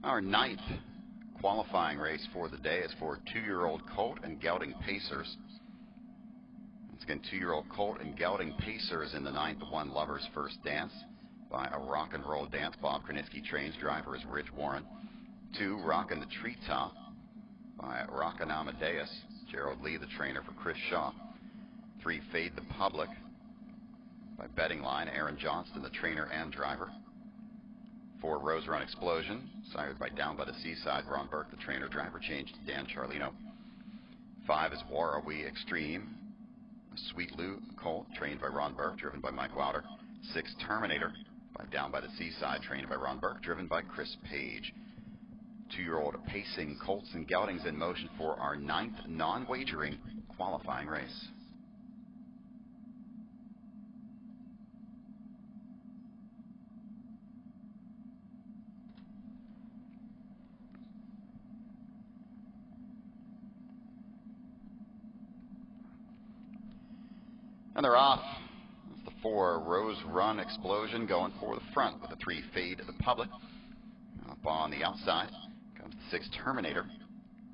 Our ninth qualifying race for the day is for 2-year-old colt and gelding pacers. Once again, 2-year-old colt and gelding pacers in the ninth. The one Lover's First Dance by a rock and roll dance. Bob Kranitsky trains. Driver is Rich Warren. 2, Rockin' the Treetop by Rockin' Amadeus. Gerald Lee, the trainer for Chris Shaw. 3, Fade the Public by Betting Line. Aaron Johnston, the trainer and driver. 4, Rose Run Explosion, sired by Down by the Seaside. Ron Burke, the trainer. Driver changed to Dan Charlino. 5 is War Are We Extreme, a Sweet Lou colt, trained by Ron Burke, driven by Mike Wilder. 6, Terminator by Down by the Seaside, trained by Ron Burke, driven by Chris Page. 2-year-old pacing colts and geldings in motion for our ninth non-wagering qualifying race. And they're off. That's the 4, Rose Run Explosion, going for the front with the 3, Fade the Public. Up on the outside comes the 6, Terminator.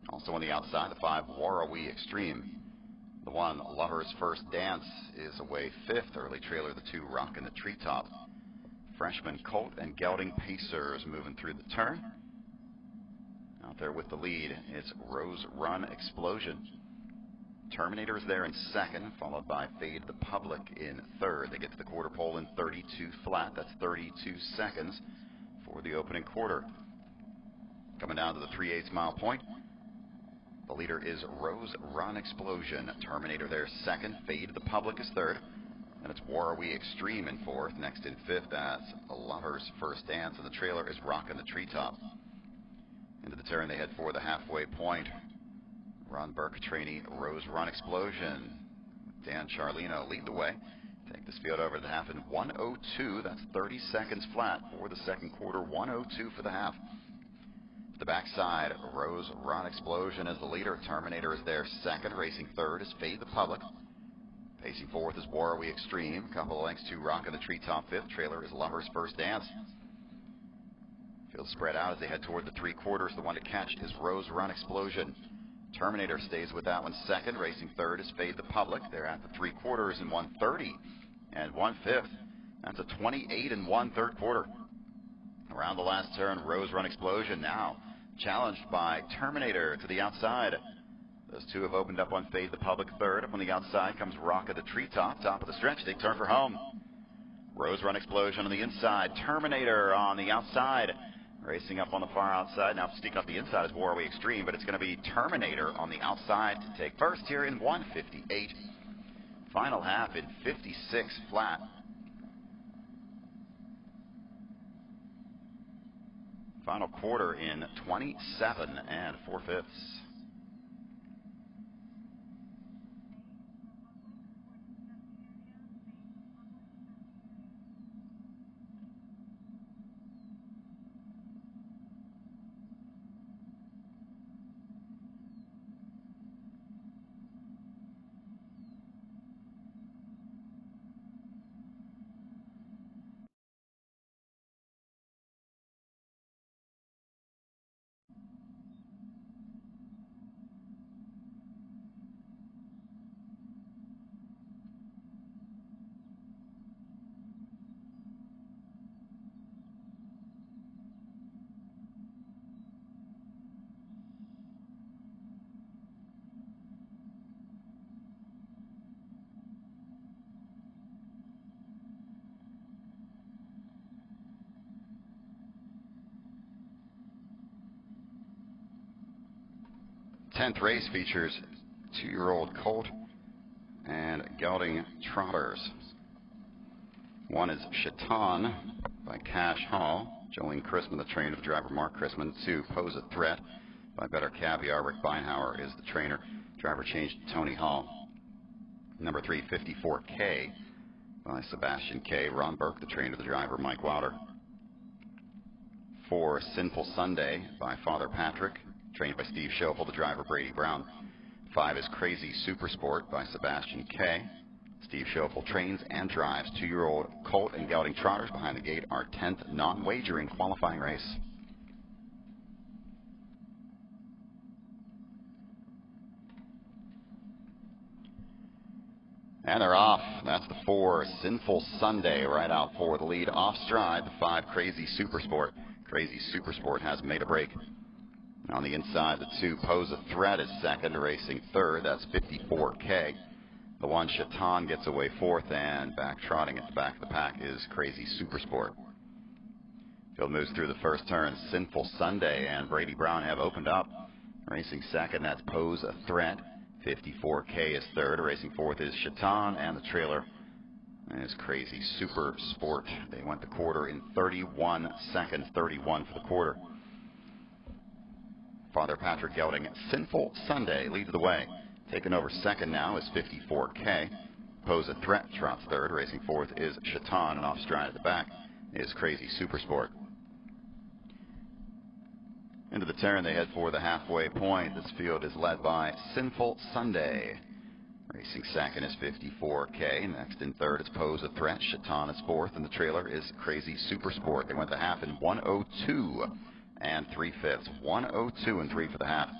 Also on the outside, the 5, War Are We Extreme. The 1, Lover's First Dance, is away 5th. Early trailer, the 2, Rockin' the Treetop. Freshman colt and gelding pacers moving through the turn. Out there with the lead, it's Rose Run Explosion. Terminator is there in second, followed by Fade the Public in third. They get to the quarter pole in 32 flat. That's 32 seconds for the opening quarter. Coming down to the 3/8 mile point, the leader is Rose Run Explosion. Terminator there second. Fade the Public is third. And it's War Are We Extreme in fourth. Next in fifth, that's Lover's First Dance. And the trailer is Rockin' the Treetop. Into the turn, they head for the halfway point. Ron Burke, trainee, Rose Run Explosion. Dan Charlino lead the way. Take this field over to the half in 1:02. That's 30 seconds flat for the second quarter. 1:02 for the half. To the backside, Rose Run Explosion is the leader. Terminator is there second. Racing third is Fade the Public. Pacing fourth is War Are We Extreme. Couple of lengths to Rockin' the Treetop. Fifth trailer is Lover's First Dance. Field spread out as they head toward the 3/4. The one to catch is Rose Run Explosion. Terminator stays with that one second. Racing third is Fade the Public. They're at the 3/4 in 1:30 and 1/5. That's a 28 and 1/3 quarter. Around the last turn, Rose Run Explosion now challenged by Terminator to the outside. Those two have opened up on Fade the Public third. Up on the outside comes Rockin' the Treetop. Top of the stretch, they turn for home. Rose Run Explosion on the inside. Terminator on the outside. Racing up on the far outside. Now sneaking up the inside is War Are We Extreme, but it's going to be Terminator on the outside to take first here in 1:58. Final half in 56 flat. Final quarter in 27 4/5. Tenth race features 2-year-old colt and gelding trotters. One is Chaton by Cash Hall. Jolene Chrisman, the trainer of driver Mark Chrisman. 2, Pose a Threat by Better Caviar. Rick Beinhauer is the trainer. Driver changed to Tony Hall. Number 3, 54K by Sebastian K. Ron Burke, the trainer, the driver Mike Wilder. 4, Sinful Sunday by Father Patrick, trained by Steve Schofel, the driver Brady Brown. 5 is Crazy Super Sport by Sebastian K. Steve Schofel trains and drives 2-year-old colt and gelding trotters behind the gate. Our 10th non-wagering qualifying race. And they're off. That's the 4, Sinful Sunday, right out for the lead. Off stride, the 5, Crazy Supersport. Crazy Supersport has made a break. On the inside, the 2, Pose a Threat, is second, racing third. That's 54K. The 1, Chaton, gets away fourth, and back trotting at the back of the pack is Crazy Supersport. Field moves through the first turn. Sinful Sunday and Brady Brown have opened up. Racing second, that's Pose a Threat. 54K is third. Racing fourth is Chaton, and the trailer is Crazy Super Sport. They went the quarter in 31 seconds, 31 for the quarter. Father Patrick Gelding, Sinful Sunday, leads the way. Taking over second now is 54K. Pose a Threat trots third. Racing fourth is Chaton, and off stride at the back is Crazy Super Sport. Into the turn, they head for the halfway point. This field is led by Sinful Sunday. Racing second is 54K. Next in third is Pose a Threat. Chaton is fourth, and the trailer is Crazy Super Sport. They went the half in 1:02 and 3/5. 1:02 and 3 for the half.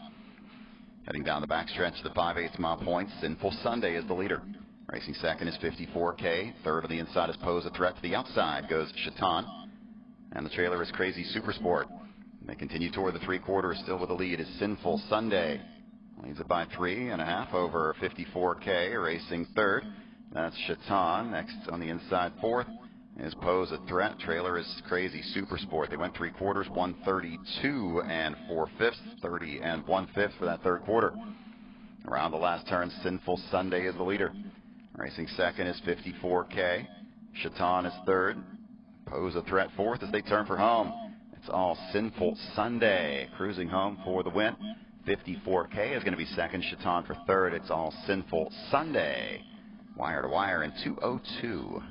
Heading down the backstretch to the 5/8 mile point, Sinful Sunday is the leader. Racing second is 54K. Third on the inside is Pose a Threat. To the outside goes Chaton, and the trailer is Crazy Super Sport. They continue toward the three-quarters. Still with the lead is Sinful Sunday. Leads it by 3.5 over 54K. Racing third, that's Chaton. Next on the inside, fourth is Pose a Threat. Trailer is Crazy Super Sport. They went three-quarters, 1:32 and 4/5, 30 and 1/5 for that third quarter. Around the last turn, Sinful Sunday is the leader. Racing second is 54K. Chaton is third. Pose a Threat fourth as they turn for home. It's all Sinful Sunday cruising home for the win. 54K is going to be second. Chaton for third. It's all Sinful Sunday. Wire to wire in 2:02.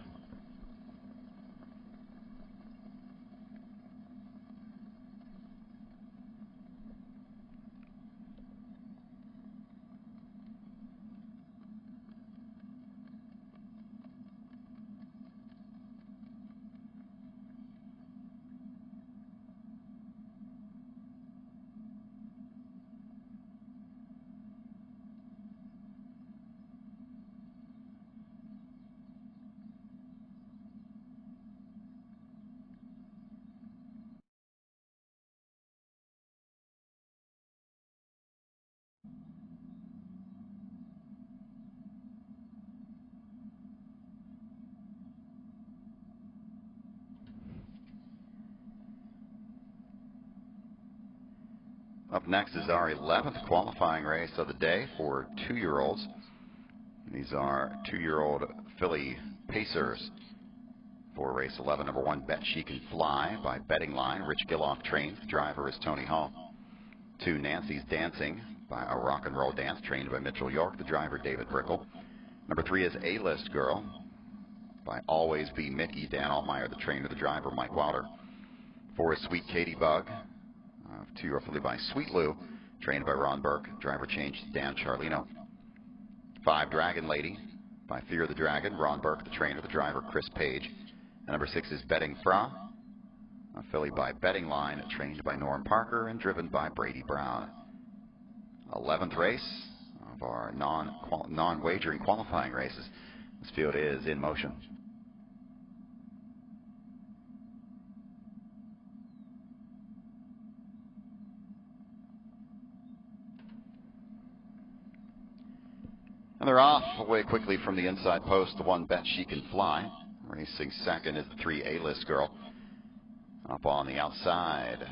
Up next is our 11th qualifying race of the day for 2-year-olds. These are 2-year-old filly pacers for race 11. Number 1, Bet She Can Fly by Betting Line. Rich Gilloff trains. The driver is Tony Hall. 2, Nancy's Dancing by A Rock and Roll Dance, trained by Mitchell York. The driver, David Brickle. Number 3 is A-List Girl by Always Be Mickey. Dan Altmeyer, the trainer. The driver, Mike Wilder. 4 is Sweet Katie Bug. 2-year-old filly by Sweet Lou, trained by Ron Burke. Driver change, Dan Charlino. 5, Dragon Lady by Fear the Dragon. Ron Burke, the trainer. The driver, Chris Page. And number 6 is Betting Fra, a filly by Betting Line, trained by Norm Parker and driven by Brady Brown. 11th race of our non-wagering qualifying races. This field is in motion. And they're off away quickly from the inside post. The 1, Bet She Can Fly. Racing second is the 3, A-List Girl. Up on the outside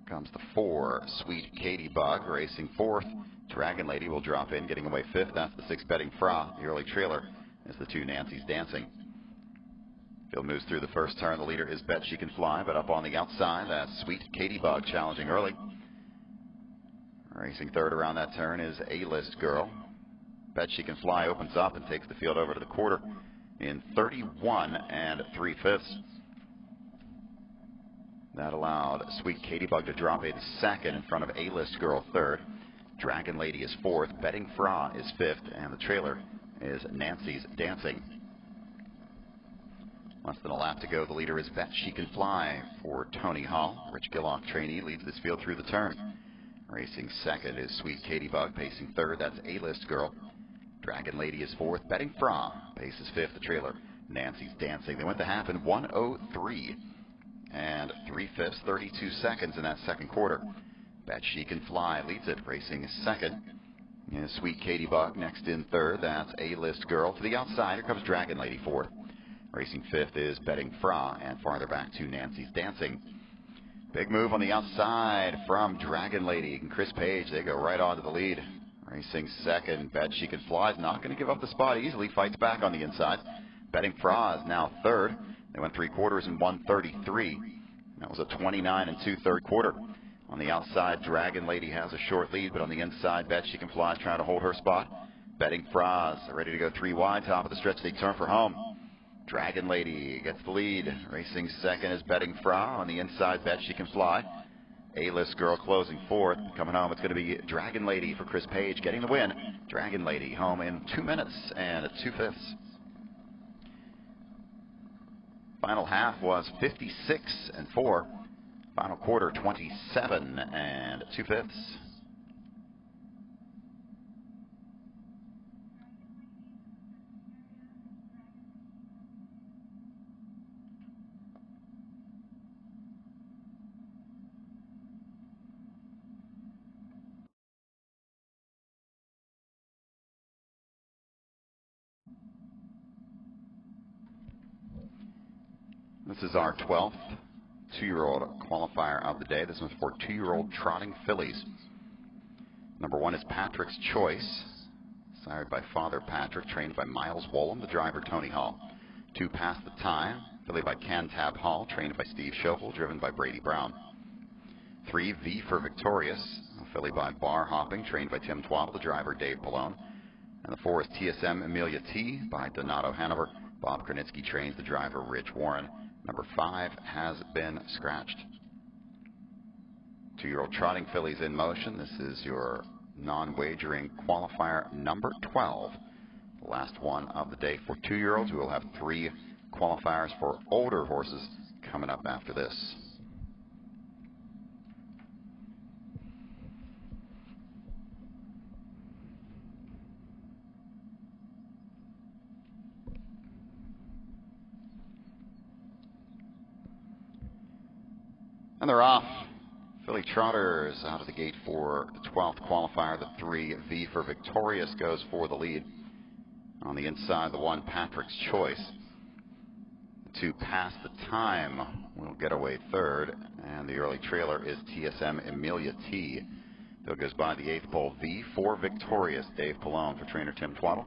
comes the 4, Sweet Katie Bug. Racing fourth, Dragon Lady will drop in, getting away fifth. That's the 6, Betting Fra. The early trailer is the 2, Nancy's Dancing. Field moves through the first turn. The leader is Bet She Can Fly, but up on the outside, that's Sweet Katie Bug challenging early. Racing third around that turn is A-List Girl. Bet She Can Fly opens up and takes the field over to the quarter in 31 and 3/5. That allowed Sweet Katie Bug to drop in second in front of A-List Girl third. Dragon Lady is fourth. Betting Fra is fifth. And the trailer is Nancy's Dancing. Less than a lap to go. The leader is Bet She Can Fly for Tony Hall. Rich Gilloff, trainee, leads this field through the turn. Racing second is Sweet Katie Bug. Pacing third, that's A-List Girl. Dragon Lady is fourth. Betting Fra. Pace is fifth. The trailer, Nancy's Dancing. They went the half in 1:03 and 3/5, 32 seconds in that second quarter. Bet She Can Fly leads it, racing second. Sweet Katie Buck next in third. That's A-List Girl. To the outside, here comes Dragon Lady fourth. Racing fifth is Betting Fra, and farther back to Nancy's Dancing. Big move on the outside from Dragon Lady and Chris Page. They go right on to the lead. Racing second, Bet She Can Fly is not going to give up the spot easily. Fights back on the inside. Betting Fra is now third. They went 3/4 in 1:33. That was a 29 and 2/3 quarter. On the outside, Dragon Lady has a short lead, but on the inside, Bet She Can Fly is trying to hold her spot. Betting Fra is ready to go 3 wide. Top of the stretch, they turn for home. Dragon Lady gets the lead. Racing second is Betting Fra. On the inside, Bet She Can Fly. A-List Girl closing fourth. Coming home, it's going to be Dragon Lady for Chris Page getting the win. Dragon Lady home in 2 minutes and 2/5. Final half was 56 and 4. Final quarter 27 and 2/5. This is our 12th 2-year-old qualifier of the day. This one's for 2-year-old trotting fillies. Number 1 is Patrick's Choice, sired by Father Patrick, trained by Miles Wollum, the driver Tony Hall. 2, Past the Time, filly by Cantab Hall, trained by Steve Schoeffel, driven by Brady Brown. 3, V for Victorious, a filly by Bar Hopping, trained by Tim Twaddle, the driver Dave Pallone. And the 4 is TSM Amelia T by Donato Hanover. Bob Kronitsky trains the driver Rich Warren. Number 5 has been scratched. 2-year-old trotting fillies in motion. This is your non-wagering qualifier number 12. The last one of the day for 2-year-olds. We will have 3 qualifiers for older horses coming up after this. And they're off. Filly Trotters out of the gate for the 12th qualifier. The 3, V for Victorious, goes for the lead. On the inside, the 1, Patrick's Choice. The 2, Past the Time, will get away third. And the early trailer is TSM Amelia T. Bill goes by the 8th pole, V for Victorious. Dave Pallone for trainer Tim Twaddle.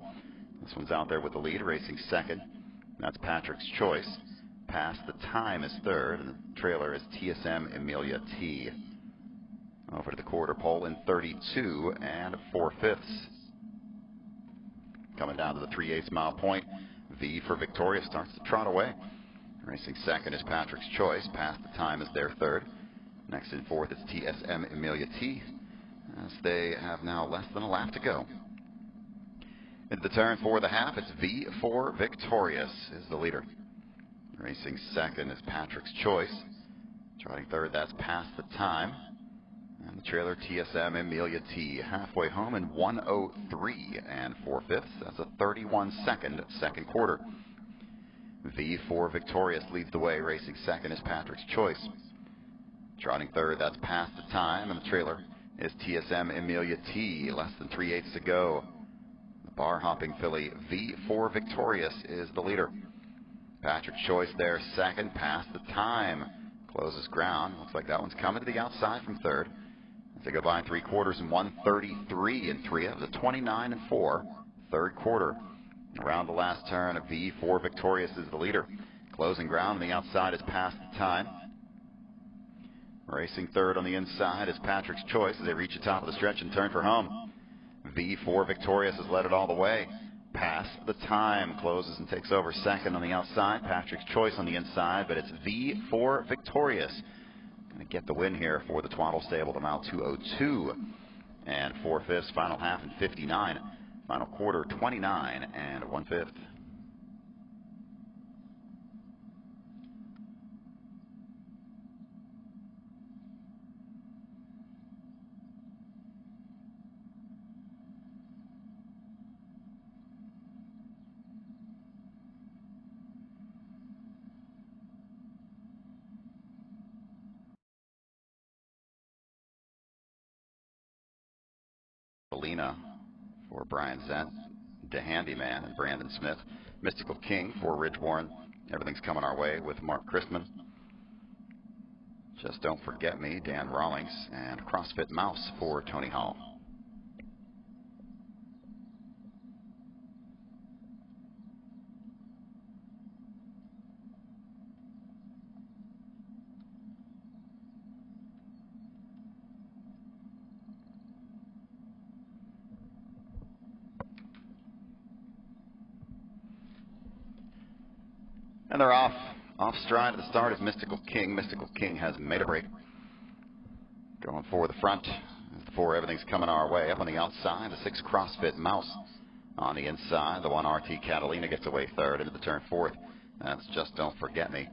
This one's out there with the lead, racing second. That's Patrick's Choice. Past the Time is third, and the trailer is TSM Amelia T. Over to the quarter pole in 32 and 4/5. Coming down to the 3/8 mile point, V for Victoria starts to trot away. Racing second is Patrick's Choice. Past the Time is their third. Next in fourth is TSM Amelia T, as they have now less than a lap to go. Into the turn for the half, it's V for Victorious is the leader. Racing second is Patrick's Choice. Trotting third, that's Past the Time. And the trailer, TSM Amelia T. Halfway home in 1:03 and 4/5. That's a 31-second second quarter. V for Victorious leads the way. Racing second is Patrick's Choice. Trotting third, that's Past the Time. And the trailer is TSM Amelia T. Less than 3/8 to go. The bar hopping filly, V for Victorious, is the leader. Patrick's Choice there second. Past the Time closes ground. Looks like that one's coming to the outside from third. As they go by 3/4 in 1:33 and 3 of the 29 and 4. Third quarter. Around the last turn, V for Victorious is the leader. Closing ground on the outside is Past the Time. Racing third on the inside is Patrick's Choice as they reach the top of the stretch and turn for home. V for Victorious has led it all the way. Past the Time closes and takes over second on the outside. Patrick's Choice on the inside, but it's V for Victorious. Going to get the win here for the Twaddle stable. The mile 2:02 and 4/5. Final half in 59. Final quarter 29 and 1/5. Catalina for Brian Zent, De Handyman and Brandon Smith. Mystical King for Ridge Warren. Everything's Coming Our Way with Mark Christman. Just Don't Forget Me, Dan Rawlings, and CrossFit Mouse for Tony Hall. And they're off stride at the start is Mystical King. Mystical King has made a break. Going for the front. As the 4 Everything's Coming Our Way. Up on the outside, the 6 CrossFit Mouse. On the inside, the 1 RT Catalina gets away 3rd. Into the turn 4th. That's Just Don't Forget Me.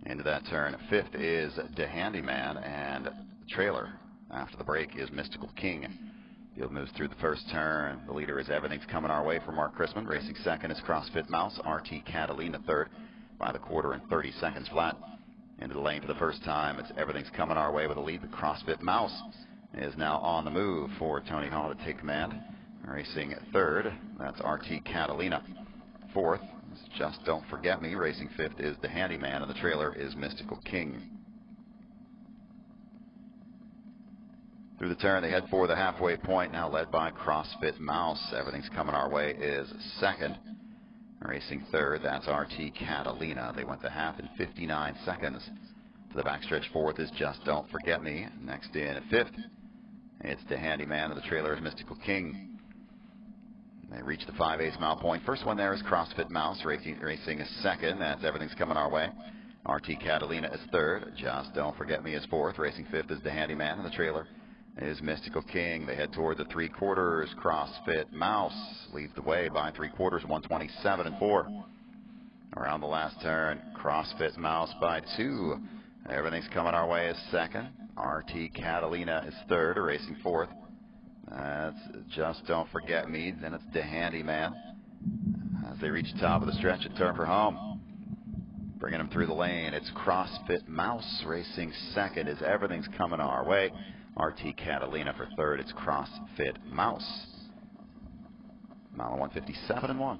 Into that turn 5th is De Handyman, and the trailer after the break is Mystical King. Field moves through the first turn. The leader is Everything's Coming Our Way for Mark Christman. Racing second is CrossFit Mouse. RT Catalina 3rd by the quarter and 30 seconds flat. Into the lane for the first time. It's Everything's Coming Our Way with a lead. The CrossFit Mouse is now on the move for Tony Hall to take command. Racing 3rd, that's RT Catalina. 4th is Just Don't Forget Me. Racing 5th is The Handyman, and the trailer is Mystical King. Through the turn, they head for the halfway point, now led by CrossFit Mouse. Everything's Coming Our Way is 2nd. Racing 3rd, that's RT Catalina. They went the half in 59 seconds. To the backstretch 4th is Just Don't Forget Me. Next in 5th, it's The Handyman, and the trailer is Mystical King. They reach the 5/8 mile point. First one there is CrossFit Mouse, racing 2nd. That's Everything's Coming Our Way. RT Catalina is 3rd. Just Don't Forget Me is 4th. Racing 5th is The Handyman, and the trailer is Mystical King. They head toward the 3/4. CrossFit Mouse leads the way by 3/4, 127.4. Around the last turn, CrossFit Mouse by 2. Everything's Coming Our Way is 2nd. RT Catalina is 3rd, racing 4th. That's Just Don't Forget Me. Then it's The Handyman. As they reach the top of the stretch and turn for home. Bringing them through the lane, it's CrossFit Mouse. Racing 2nd is Everything's Coming Our Way. RT Catalina for 3rd. It's CrossFit Mouse. Mile 157.1.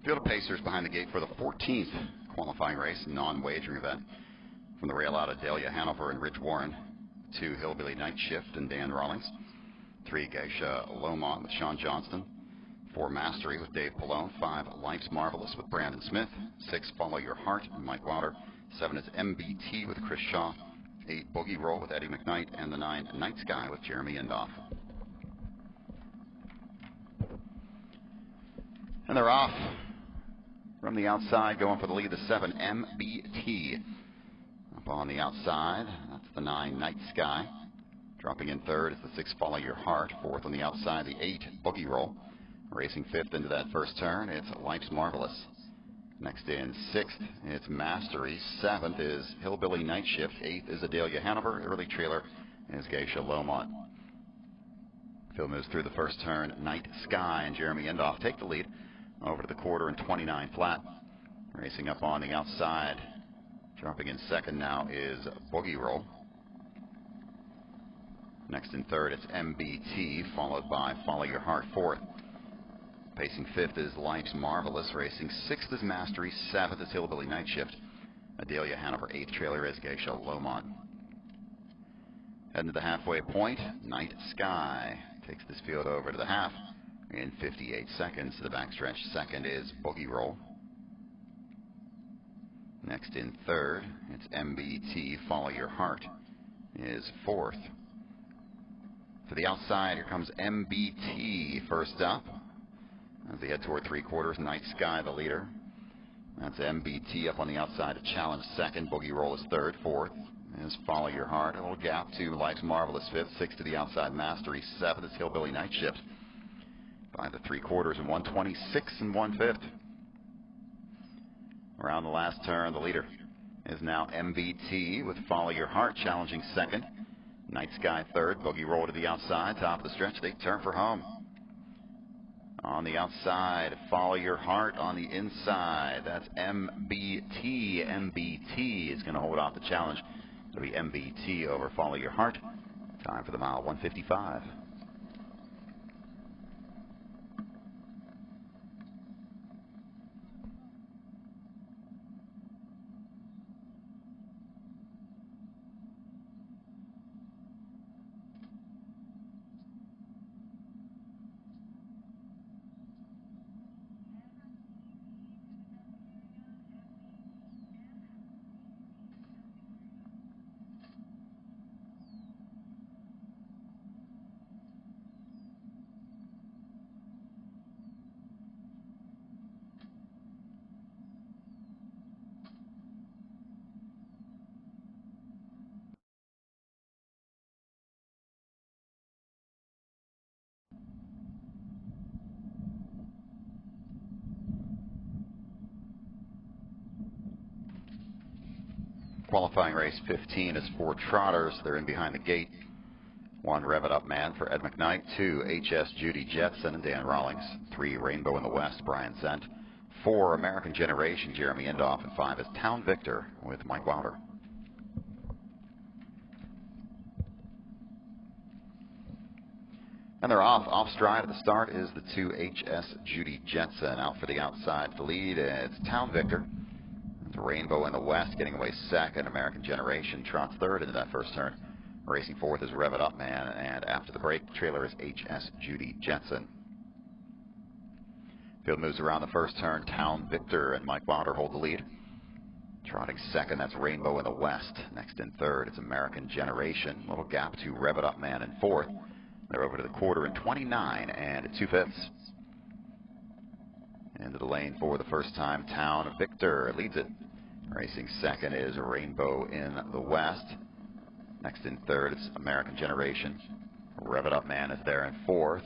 Field of Pacers behind the gate for the 14th qualifying race, non-wagering event. From the rail out of Dahlia, Hanover, and Ridge Warren. 2 Hillbilly Night Shift and Dan Rawlings. 3 Geisha Lomont with Sean Johnston. 4 Mastery with Dave Pallone. 5 Life's Marvelous with Brandon Smith. 6 Follow Your Heart and Mike Wilder. 7 is MBT with Chris Shaw. 8 Boogie Roll with Eddie McKnight. And the 9 Night Sky with Jeremy Indoff. And they're off. From the outside, going for the lead, the 7 MBT. Up on the outside, that's the 9 Night Sky. Dropping in 3rd is the 6 Follow Your Heart. 4th on the outside, the 8 Boogie Roll. Racing 5th into that first turn, it's Life's Marvelous. Next in 6th, it's Mastery. 7th is Hillbilly Night Shift. 8th is Adelia Hanover. Early trailer is Geisha Lomont. Field moves through the first turn. Night Sky and Jeremy Indoff take the lead. Over to the quarter and 29 flat. Racing up on the outside. Dropping in 2nd now is Boogie Roll. Next in 3rd, it's MBT, followed by Follow Your Heart 4th. Pacing 5th is Life's Marvelous. Racing 6th is Mastery. 7th is Hillbilly Night Shift. Adelia Hanover. 8th trailer is Geisha Lomont. Heading to the halfway point, Night Sky takes this field over to the half. In 58 seconds to the backstretch. 2nd is Boogie Roll. Next in 3rd, it's MBT, Follow Your Heart, is 4th. To the outside, here comes MBT first up. As they head toward 3/4, Night Sky the leader. That's MBT up on the outside to challenge second. Boogie Roll is third. Fourth is Follow Your Heart. A little gap to Life's Marvelous fifth. Six to the outside Mastery. Seventh is Hillbilly Night Shift. By the 3/4 and 126 and 1/5. Around the last turn, the leader is now MBT with Follow Your Heart challenging second. Night Sky third. Boogie Roll to the outside. Top of the stretch. They turn for home. On the outside, Follow Your Heart. On the inside, that's MBT. MBT is going to hold off the challenge. It'll be MBT over Follow Your Heart. Time for the mile, 1:55. Qualifying race 15 is for trotters. They're in behind the gate. 1 Rev It Up Man for Ed McKnight. 2 HS Judy Jetson and Dan Rawlings. 3 Rainbow in the West, Brian Zent. 4 American Generation, Jeremy Indoff. And 5 is Town Victor with Mike Wilder. And they're off. Off stride at the start is the 2 HS Judy Jetson. Out for the outside to lead. It's Town Victor. Rainbow in the West getting away second. American Generation trots third into that first turn. Racing fourth is Rev It Up Man, and after the break, trailer is HS Judy Jetson. Field moves around the first turn. Town Victor and Mike Wilder hold the lead. Trotting second, that's Rainbow in the West. Next in third, it's American Generation. Little gap to Rev It Up Man in fourth. They're over to the quarter in 29 and 2/5. Into the lane for the first time, Town Victor leads it. Racing second is Rainbow in the West. Next in third, it's American Generation. Rev It Up Man is there in fourth.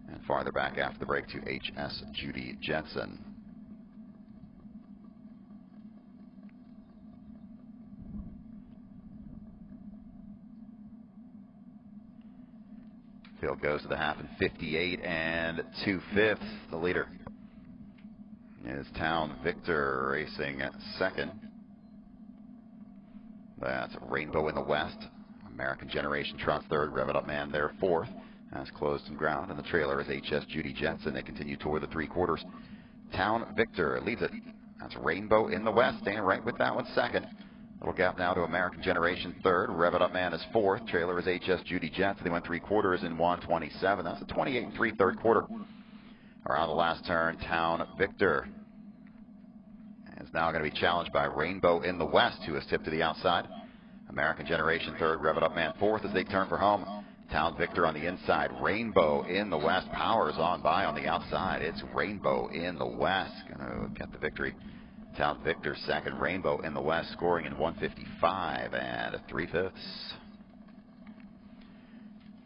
And farther back after the break to HS Judy Jetson. Field goes to the half in 58 and 2/5. The leader is Town Victor racing second. That's Rainbow in the West. American Generation trots third. Rev It Up Man there fourth. Has closed some ground. And the trailer is HS Judy Jetson. They continue toward the 3/4. Town Victor leads it. That's Rainbow in the West. Staying right with that one second. Little gap now to American Generation third. Rev It Up Man is fourth. Trailer is HS Judy Jetson. They went 3/4 in 1:27. That's a 28 and 3 third quarter. Around the last turn, Town Victor is now going to be challenged by Rainbow in the West, who is tipped to the outside. American Generation third, Rev It Up Man fourth as they turn for home. Town Victor on the inside, Rainbow in the West, powers on by on the outside. It's Rainbow in the West going to get the victory. Town Victor second, Rainbow in the West, scoring in 1:55 and 3/5.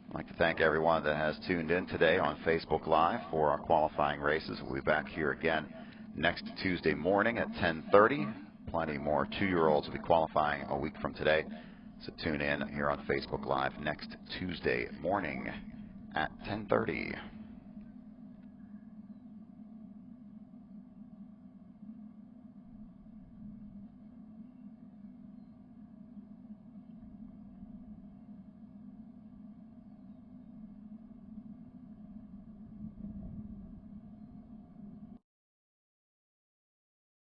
I'd like to thank everyone that has tuned in today on Facebook Live for our qualifying races. We'll be back here again next Tuesday morning at 10:30. Plenty more 2-year-olds will be qualifying a week from today. So tune in here on Facebook Live next Tuesday morning at 10:30.